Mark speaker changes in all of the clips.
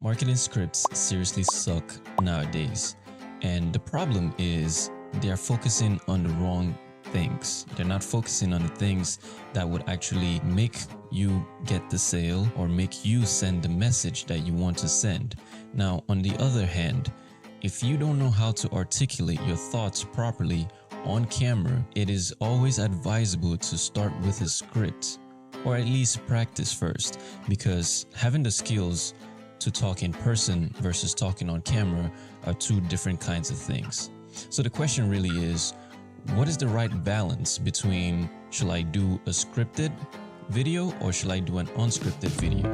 Speaker 1: Marketing scripts seriously suck nowadays. And the problem is they are focusing on the wrong things. They're not focusing on the things that would actually make you get the sale or make you send the message that you want to send. Now, on the other hand, if you don't know how to articulate your thoughts properly on camera, it is always advisable to start with a script, or at least practice first, because having the skills to talk in person versus talking on camera are two different kinds of things. So the question really is, what is the right balance between should I do a scripted video or should I do an unscripted video?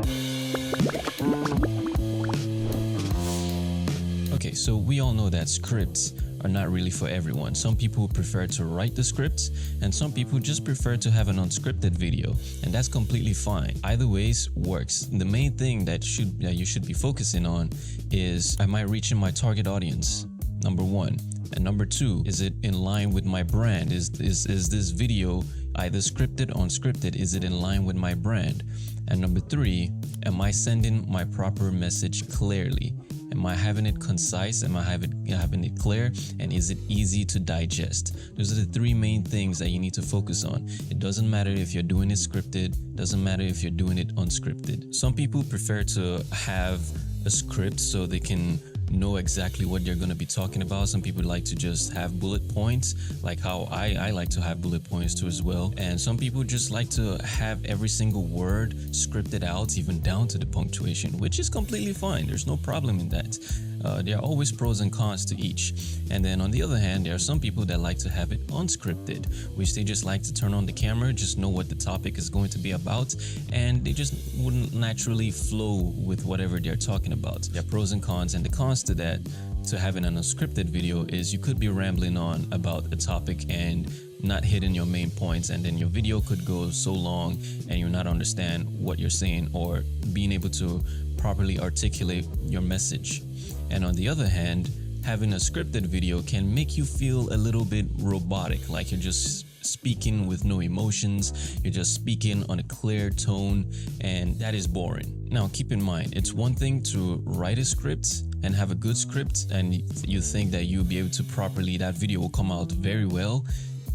Speaker 1: Okay, so we all know that scripts are not really for everyone. Some people prefer to write the scripts and some people just prefer to have an unscripted video, and that's completely fine. Either ways works. The main thing that you should be focusing on is, am I reaching my target audience? Number one. And number two, is it in line with my brand? Is this video either scripted or unscripted? Is it in line with my brand? And number three, am I sending my proper message clearly? Am I having it concise? Am I having it clear? And is it easy to digest? Those are the three main things that you need to focus on. It doesn't matter if you're doing it scripted, doesn't matter if you're doing it unscripted. Some people prefer to have a script so they can know exactly what they're going to be talking about. Some people like to just have bullet points, like how I like to have bullet points too as well. And some people just like to have every single word scripted out, even down to the punctuation, which is completely fine. There's no problem in that. There are always pros and cons to each. And then on the other hand, there are some people that like to have it unscripted, which they just like to turn on the camera, just know what the topic is going to be about, and they just wouldn't naturally flow with whatever they're talking about. There are pros and cons, and the cons to that, to having an unscripted video, is you could be rambling on about a topic and not hitting your main points, and then your video could go so long and you not understand what you're saying or being able to properly articulate your message. And on the other hand, having a scripted video can make you feel a little bit robotic, like you're just speaking with no emotions, you're just speaking on a clear tone, and that is boring. Now keep in mind, it's one thing to write a script and have a good script and you think that you'll be able to that video will come out very well,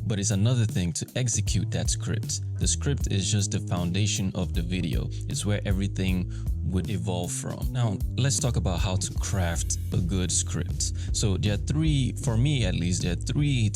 Speaker 1: but it's another thing to execute that script. The script is just the foundation of the video. It's where everything would evolve from. Now, let's talk about how to craft a good script. So there are three, for me at least, there are three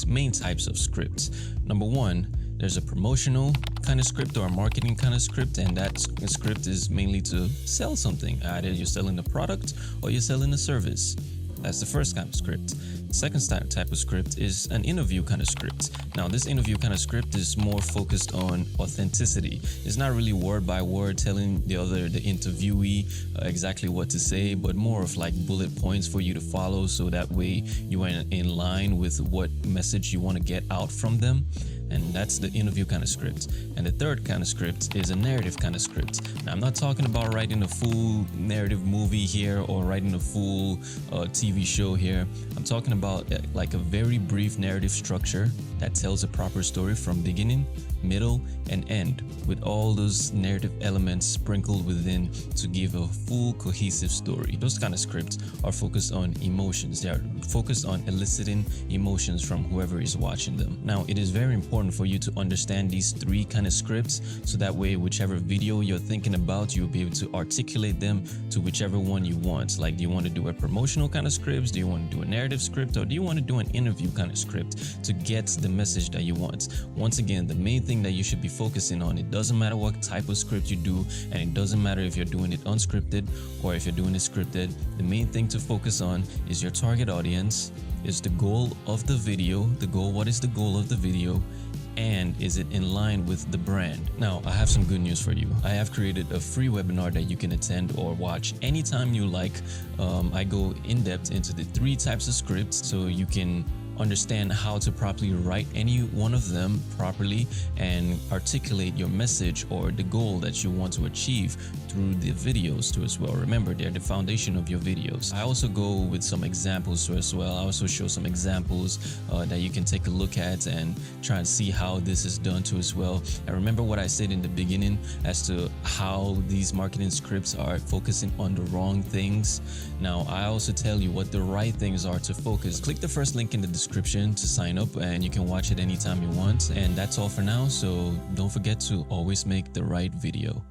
Speaker 1: main types of scripts. Number one, there's a promotional kind of script or a marketing kind of script, and that script is mainly to sell something. Either you're selling a product or you're selling a service. That's the first kind of script. The second type of script is an interview kind of script. Now, this interview kind of script is more focused on authenticity. It's not really word by word telling the interviewee exactly what to say, but more of like bullet points for you to follow, so that way you are in line with what message you want to get out from them. And that's the interview kind of script. And the third kind of script is a narrative kind of script. Now, I'm not talking about writing a full narrative movie here or writing a full TV show here. I'm talking about like a very brief narrative structure that tells a proper story from beginning, middle, and end, with all those narrative elements sprinkled within to give a full cohesive story. Those kind of scripts are focused on emotions. They are focused on eliciting emotions from whoever is watching them. Now, it is very important for you to understand these three kind of scripts, so that way whichever video you're thinking about, you'll be able to articulate them to whichever one you want. Like, do you want to do a promotional kind of script? Do you want to do a narrative script? Or do you want to do an interview kind of script to get the message that you want? Once again, the main thing that you should be focusing on, it doesn't matter what type of script you do, and it doesn't matter if you're doing it unscripted or if you're doing it scripted. The main thing to focus on is your target audience, is the goal of the video, what is the goal of the video, and is it in line with the brand? Now, I have some good news for you. I have created a free webinar that you can attend or watch anytime you like. I go in depth into the three types of scripts, so you can understand how to properly write any one of them properly and articulate your message or the goal that you want to achieve through the videos too as well. Remember, they're the foundation of your videos. I also go with some examples too as well. I also show some examples that you can take a look at and try and see how this is done too as well. And remember what I said in the beginning as to how these marketing scripts are focusing on the wrong things. Now, I also tell you what the right things are to focus. Click the first link in the description to sign up, and you can watch it anytime you want. And that's all for now, so don't forget to always make the right video.